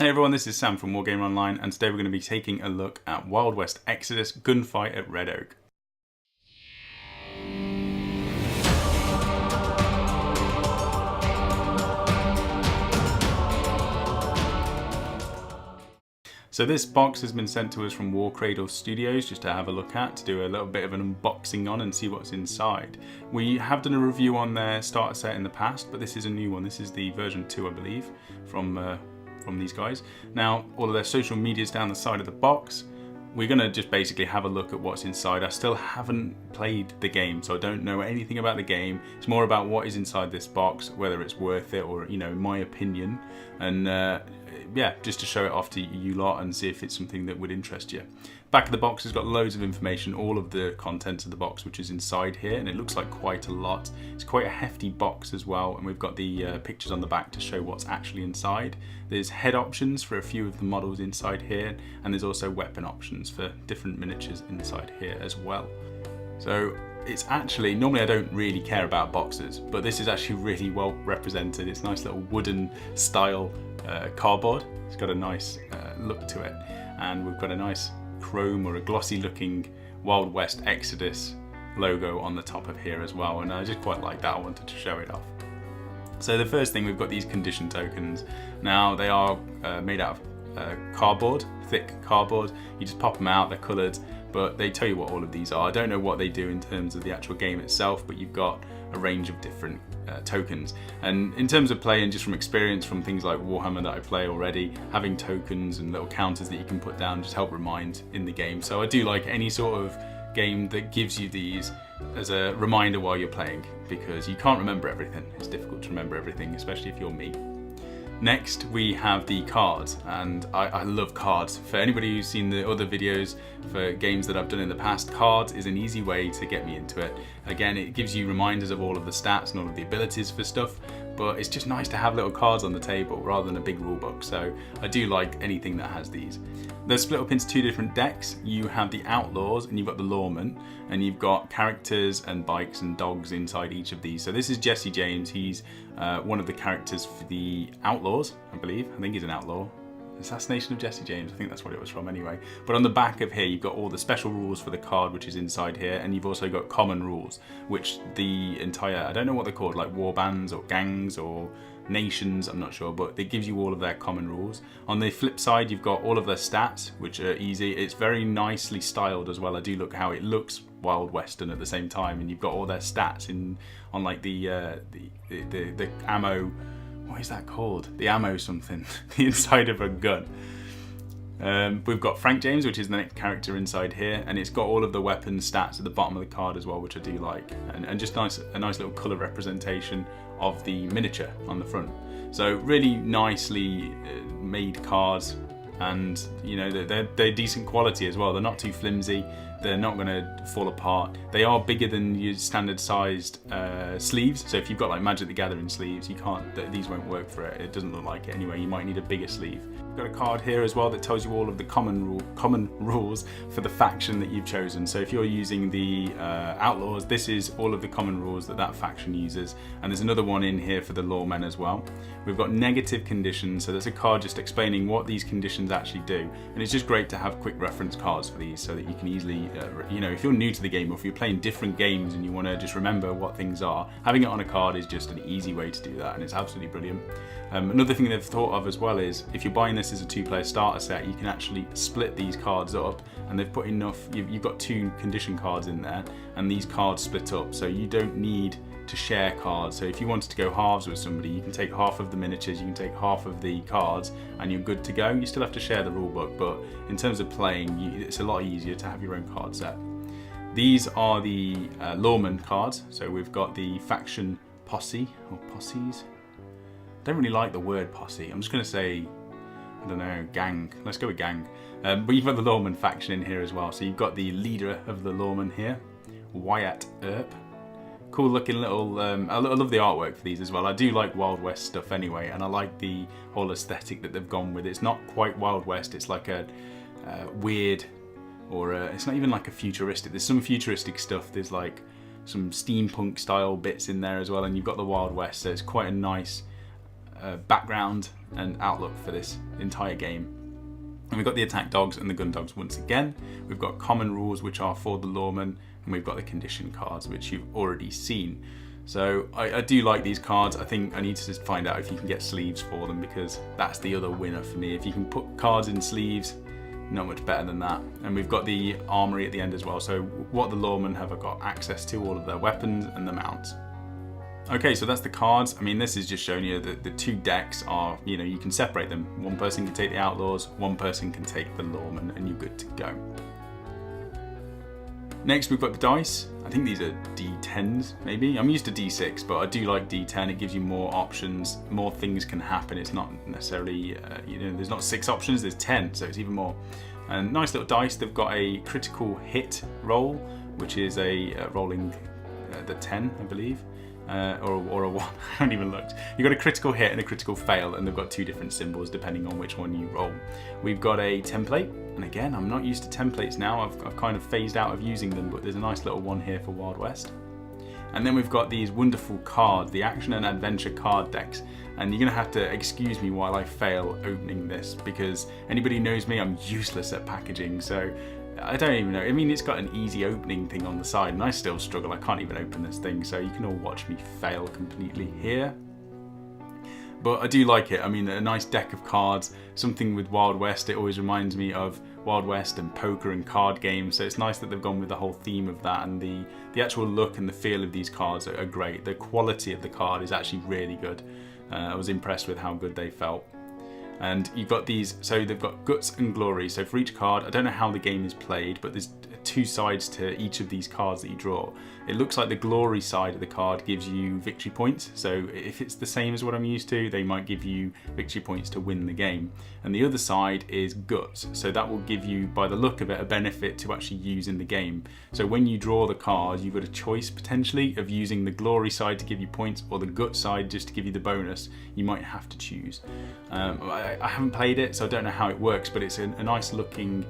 Hey everyone, this is Sam from Wargamer Online, and today we're going to be taking a look at Wild West Exodus Gunfight at Red Oak. So this box has been sent to us from Warcradle Studios just to have a look at, to do a little bit of an unboxing on and see what's inside. We have done a review on their starter set in the past, but this is a new one. This is the version 2, I believe, from these guys. Now, all of their social media's down the side of the box. We're going to just basically have a look at what's inside. I still haven't played the game, so I don't know anything about the game. It's more about what is inside this box, whether it's worth it or, you know, my opinion. And yeah, just to show it off to you lot and see if it's something that would interest you. Back of the box has got loads of information, all of the contents of the box which is inside here, and it looks like quite a lot. It's quite a hefty box as well, and we've got the pictures on the back to show what's actually inside. There's head options for a few of the models inside here, and there's also weapon options for different miniatures inside here as well. So it's actually, normally I don't really care about boxes, but this is actually really well represented. It's a nice little wooden style cardboard. It's got a nice look to it, and we've got a nice chrome or a glossy looking Wild West Exodus logo on the top of here as well, and I just quite like that. I wanted to show it off. So the first thing, we've got these condition tokens. Now they are made out of cardboard, thick cardboard. You just pop them out, they're coloured, but they tell you what all of these are. I don't know what they do in terms of the actual game itself, but you've got a range of different tokens. And in terms of playing, just from experience from things like Warhammer that I play already, having tokens and little counters that you can put down just help remind in the game. So I do like any sort of game that gives you these as a reminder while you're playing, because you can't remember everything. It's difficult to remember everything, especially if you're me. Next we have the cards, and I love cards. For anybody who's seen the other videos for games that I've done in the past, cards is an easy way to get me into it. Again, it gives you reminders of all of the stats and all of the abilities for stuff, but it's just nice to have little cards on the table rather than a big rule book, so I do like anything that has these. They're split up into two different decks. You have the outlaws and you've got the lawmen, and you've got characters and bikes and dogs inside each of these. So this is Jesse James. He's one of the characters for the outlaws, I believe. I think he's an outlaw. Assassination of Jesse James, I think that's what it was from anyway. But on the back of here you've got all the special rules for the card which is inside here, and you've also got common rules which the entire, I don't know what they're called, like war bands or gangs or nations, I'm not sure, but it gives you all of their common rules. On the flip side you've got all of their stats which are easy. It's very nicely styled as well. I do look how it looks Wild Western at the same time, and you've got all their stats in on like the ammo. What is that called? The ammo something. The inside of a gun. We've got Frank James, which is the next character inside here, and it's got all of the weapon stats at the bottom of the card as well, which I do like, and just a nice little colour representation of the miniature on the front. So really nicely made cards, and you know they're decent quality as well. They're not too flimsy. They're not going to fall apart. They are bigger than your standard sized sleeves. So if you've got like Magic the Gathering sleeves, you can't. These won't work for it. It doesn't look like it anyway. You might need a bigger sleeve. Got a card here as well that tells you all of the common rules for the faction that you've chosen. So if you're using the outlaws, this is all of the common rules that faction uses, and there's another one in here for the lawmen as well. We've got negative conditions, so that's a card just explaining what these conditions actually do, and it's just great to have quick reference cards for these so that you can easily you know, if you're new to the game or if you're playing different games and you want to just remember what things are, having it on a card is just an easy way to do that, and it's absolutely brilliant. Another thing they've thought of as well is if you're buying this as a 2-player starter set, you can actually split these cards up, and they've put enough, you've got 2 condition cards in there, and these cards split up, so you don't need to share cards. So if you wanted to go halves with somebody, you can take half of the miniatures, you can take half of the cards, and you're good to go. You still have to share the rulebook, but in terms of playing, it's a lot easier to have your own card set. These are the lawmen cards. So we've got the faction posse, or posses. I don't really like the word posse. I'm just going to say, I don't know, gang. Let's go with gang. But you've got the lawmen faction in here as well. So you've got the leader of the lawmen here, Wyatt Earp. Cool looking little, I love the artwork for these as well. I do like Wild West stuff anyway, and I like the whole aesthetic that they've gone with. It's not quite Wild West, it's like a weird, or it's not even like a futuristic. There's some futuristic stuff, there's like some steampunk style bits in there as well, and you've got the Wild West, so it's quite a nice background and outlook for this entire game. And we've got the attack dogs and the gun dogs once again. We've got common rules, which are for the lawmen, and we've got the condition cards, which you've already seen. So I do like these cards. I think I need to just find out if you can get sleeves for them, because that's the other winner for me. If you can put cards in sleeves, not much better than that. And we've got the armory at the end as well. So what the lawmen have got access to, all of their weapons and the mounts. Okay, so that's the cards. I mean, this is just showing you that the two decks are, you know, you can separate them. One person can take the outlaws, one person can take the lawmen, and you're good to go. Next, we've got the dice. I think these are D10s, maybe. I'm used to D6, but I do like D10. It gives you more options, more things can happen. It's not necessarily, you know, there's not 6 options, there's 10, so it's even more. And nice little dice. They've got a critical hit roll, which is a rolling the 10, I believe. Or a 1, I haven't even looked. You've got a critical hit and a critical fail, and they've got 2 different symbols depending on which one you roll. We've got a template, and again, I'm not used to templates now. I've kind of phased out of using them, but there's a nice little one here for Wild West. And then we've got these wonderful cards, the action and adventure card decks. And you're going to have to excuse me while I fail opening this, because anybody who knows me, I'm useless at packaging, so I don't even know. I mean, it's got an easy opening thing on the side, and I still struggle. I can't even open this thing, so you can all watch me fail completely here. But I do like it. I mean, a nice deck of cards, something with Wild West. It always reminds me of Wild West and poker and card games, so it's nice that they've gone with the whole theme of that, and the actual look and the feel of these cards are great. The quality of the card is actually really good. I was impressed with how good they felt. And you've got these, so they've got guts and glory. So for each card, I don't know how the game is played, but there's 2 sides to each of these cards that you draw. It looks like the glory side of the card gives you victory points. So if it's the same as what I'm used to, they might give you victory points to win the game. And the other side is guts. So that will give you, by the look of it, a benefit to actually use in the game. So when you draw the card, you've got a choice potentially of using the glory side to give you points, or the gut side just to give you the bonus. You might have to choose. I haven't played it, so I don't know how it works, but it's a nice looking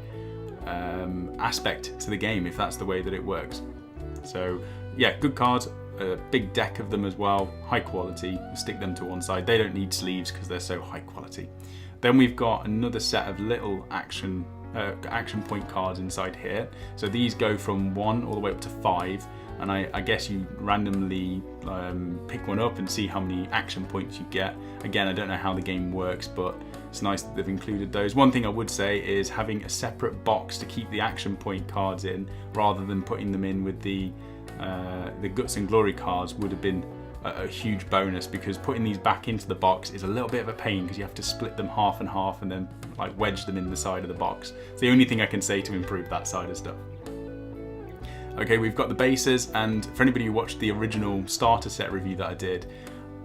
aspect to the game if that's the way that it works. So yeah, good cards, a big deck of them as well, high quality. Stick them to one side. They don't need sleeves because they're so high quality. Then we've got another set of little action point cards inside here. So these go from 1 all the way up to 5, and I guess you randomly pick one up and see how many action points you get. Again, I don't know how the game works, but it's nice that they've included those. One thing I would say is having a separate box to keep the action point cards in, rather than putting them in with the guts and glory cards, would have been a huge bonus, because putting these back into the box is a little bit of a pain, because you have to split them half and half and then like wedge them in the side of the box. It's the only thing I can say to improve that side of stuff. Okay, we've got the bases, and for anybody who watched the original starter set review that I did,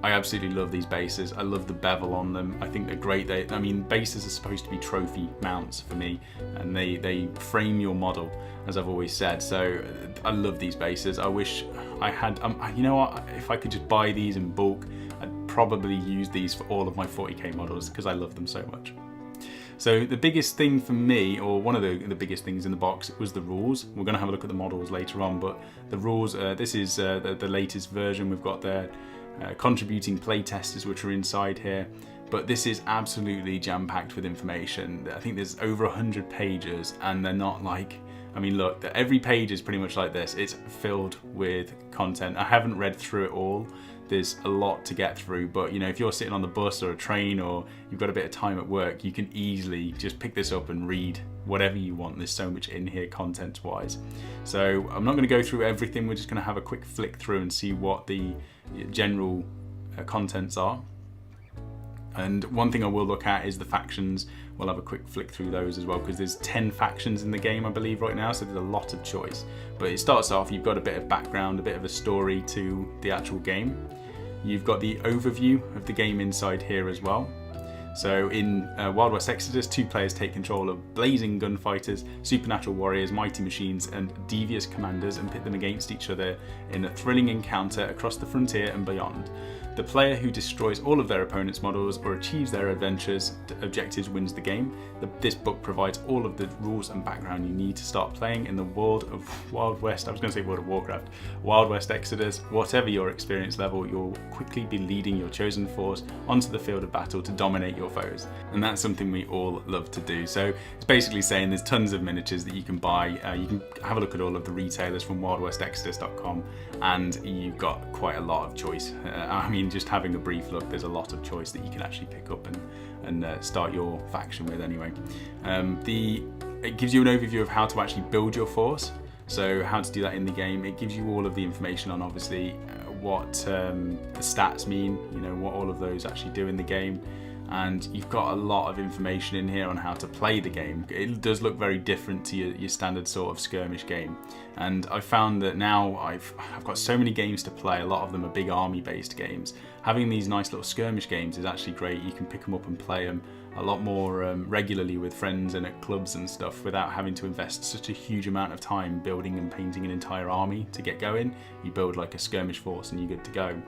I absolutely love these bases. I love the bevel on them. I think they're great. I mean, bases are supposed to be trophy mounts for me, and they frame your model, as I've always said. So I love these bases. I wish I had, you know what, if I could just buy these in bulk, I'd probably use these for all of my 40k models, because I love them so much. So the biggest thing for me, or one of the biggest things in the box, was the rules. We're going to have a look at the models later on, but the rules, this is the latest version. We've got their contributing playtesters, which are inside here, but this is absolutely jam-packed with information. I think there's over 100 pages, and they're not like, I mean, look, every page is pretty much like this. It's filled with content. I haven't read through it all. There's a lot to get through, but you know, if you're sitting on the bus or a train, or you've got a bit of time at work, you can easily just pick this up and read whatever you want. There's so much in here content wise. So I'm not going to go through everything. We're just going to have a quick flick through and see what the general contents are. And one thing I will look at is the factions. We'll have a quick flick through those as well, because there's 10 factions in the game, I believe, right now, so there's a lot of choice. But it starts off, you've got a bit of background, a bit of a story to the actual game. You've got the overview of the game inside here as well. So in Wild West Exodus, 2 players take control of blazing gunfighters, supernatural warriors, mighty machines, and devious commanders, and pit them against each other in a thrilling encounter across the frontier and beyond. The player who destroys all of their opponent's models or achieves their objectives wins the game. This book provides all of the rules and background you need to start playing in the world of Wild West. I was going to say World of Warcraft. Wild West Exodus. Whatever your experience level, you'll quickly be leading your chosen force onto the field of battle to dominate your foes. And that's something we all love to do. So it's basically saying there's tons of miniatures that you can buy. You can have a look at all of the retailers from wildwestexodus.com, and you've got quite a lot of choice. I mean, just having a brief look, there's a lot of choice that you can actually pick up and start your faction with anyway. It gives you an overview of how to actually build your force, so how to do that in the game. It gives you all of the information on obviously what the stats mean, you know, what all of those actually do in the game. And you've got a lot of information in here on how to play the game. It does look very different to your standard sort of skirmish game. And I found that now I've got so many games to play. A lot of them are big army based games. Having these nice little skirmish games is actually great. You can pick them up and play them a lot more regularly with friends and at clubs and stuff without having to invest such a huge amount of time building and painting an entire army to get going. You build like a skirmish force and you're good to go.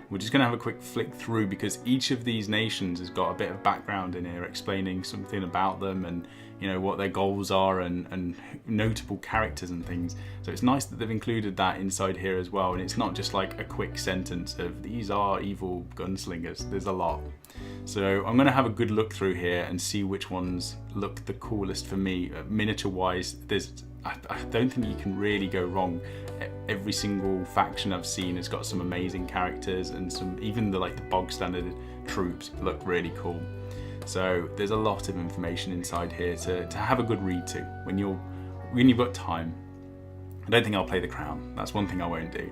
We're just going to have a quick flick through because each of these nations has got a bit of background in here explaining something about them and, you know, what their goals are and notable characters and things. So it's nice that they've included that inside here as well, and it's not just like a quick sentence of these are evil gunslingers. There's a lot. So I'm going to have a good look through here and see which ones look the coolest for me. Miniature wise, I don't think you can really go wrong. Every single faction I've seen has got some amazing characters, and even the bog standard troops look really cool. So there's a lot of information inside here to have a good read to when you've got time. I don't think I'll play the Crown. That's one thing I won't do.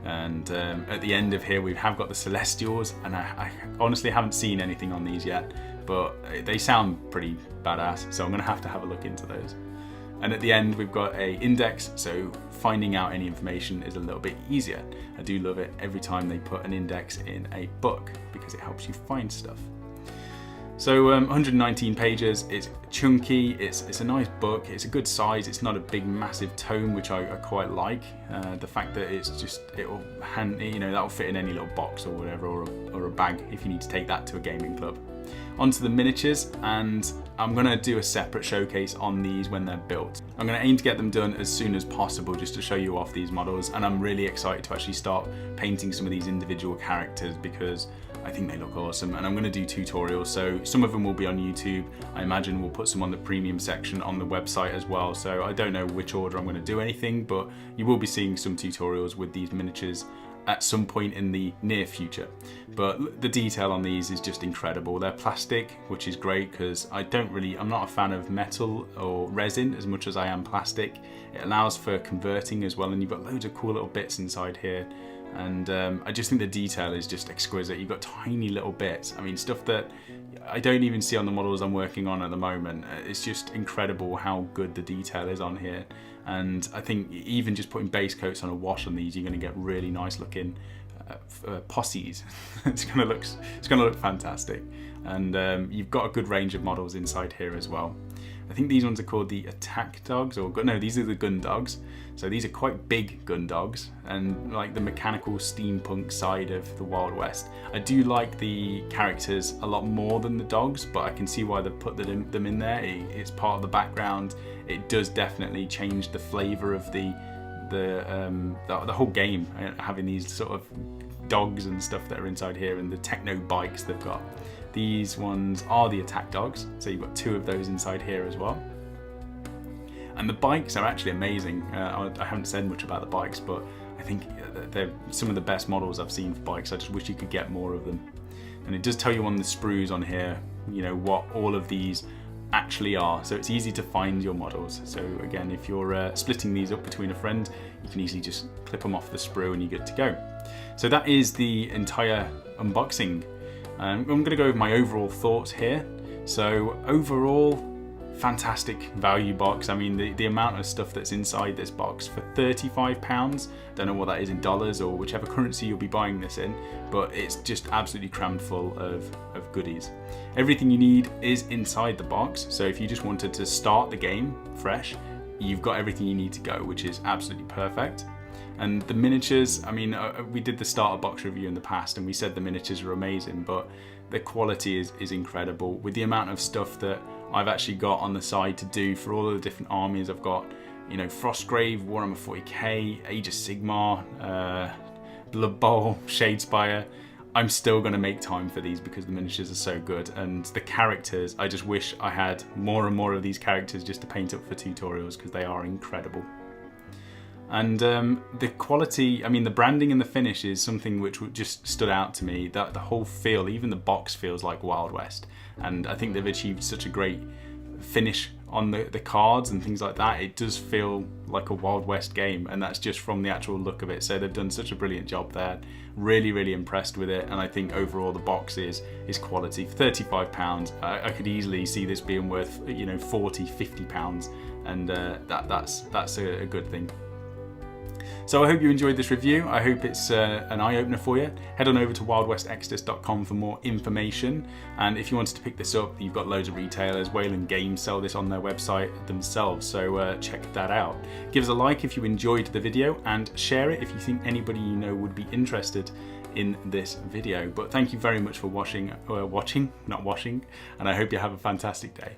And at the end of here we have got the Celestials, and I honestly haven't seen anything on these yet, but they sound pretty badass, so I'm going to have a look into those. And at the end we've got a index, so finding out any information is a little bit easier. I do love it every time they put an index in a book because it helps you find stuff. So 119 pages, it's chunky, it's a nice book, it's a good size, it's not a big massive tome, which I quite like. The fact that that'll fit in any little box or whatever, or a bag if you need to take that to a gaming club. Onto the miniatures, and I'm going to do a separate showcase on these when they're built. I'm going to aim to get them done as soon as possible just to show you off these models, and I'm really excited to actually start painting some of these individual characters because I think they look awesome, and I'm going to do tutorials, so some of them will be on YouTube. I imagine we'll put some on the premium section on the website as well, so I don't know which order I'm going to do anything, but you will be seeing some tutorials with these miniatures at some point in the near future. But the detail on these is just incredible. They're plastic, which is great because I'm not a fan of metal or resin as much as I am plastic. It allows for converting as well, and you've got loads of cool little bits inside here. And I just think the detail is just exquisite. You've got tiny little bits. I mean, stuff that I don't even see on the models I'm working on at the moment. It's just incredible how good the detail is on here. And I think even just putting base coats on a wash on these, you're going to get really nice looking posses. It's going to look fantastic. And you've got a good range of models inside here as well. I think these ones are called the attack dogs, these are the gun dogs. So these are quite big gun dogs, and like the mechanical steampunk side of the Wild West. I do like the characters a lot more than the dogs, but I can see why they've put them in there. It's part of the background. It does definitely change the flavour of the whole game, having these sort of dogs and stuff that are inside here, and the techno bikes they've got. These ones are the attack dogs, so you've got two of those inside here as well. And the bikes are actually amazing. I haven't said much about the bikes, but I think they're some of the best models I've seen for bikes. I just wish you could get more of them. And it does tell you on the sprues on here, you know, what all of these actually are, so it's easy to find your models. So again, if you're splitting these up between a friend, you can easily just clip them off the sprue and you're good to go. So that is the entire unboxing. I'm going to go over my overall thoughts here. So overall, fantastic value box. I mean, the amount of stuff that's inside this box for £35, don't know what that is in dollars or whichever currency you'll be buying this in, but it's just absolutely crammed full of goodies. Everything you need is inside the box, so if you just wanted to start the game fresh, you've got everything you need to go, which is absolutely perfect. And the miniatures, I mean, we did the starter box review in the past and we said the miniatures are amazing, but the quality is incredible. With the amount of stuff that I've actually got on the side to do for all of the different armies, I've got, you know, Frostgrave, Warhammer 40k, Age of Sigmar, Blood Bowl, Shadespire. I'm still going to make time for these because the miniatures are so good, and the characters, I just wish I had more and more of these characters just to paint up for tutorials because they are incredible. And the quality, I mean, the branding and the finish is something which just stood out to me. That the whole feel, even the box feels like Wild West. And I think they've achieved such a great finish on the cards and things like that. It does feel like a Wild West game, and that's just from the actual look of it. So they've done such a brilliant job there. Really, really impressed with it. And I think overall the box is quality. For £35, I could easily see this being worth, you know, £40, £50. And that's a good thing. So I hope you enjoyed this review. I hope it's an eye-opener for you. Head on over to wildwestexodus.com for more information. And if you wanted to pick this up, you've got loads of retailers. Wayland Games sell this on their website themselves, so check that out. Give us a like if you enjoyed the video, and share it if you think anybody you know would be interested in this video. But thank you very much for watching, and I hope you have a fantastic day.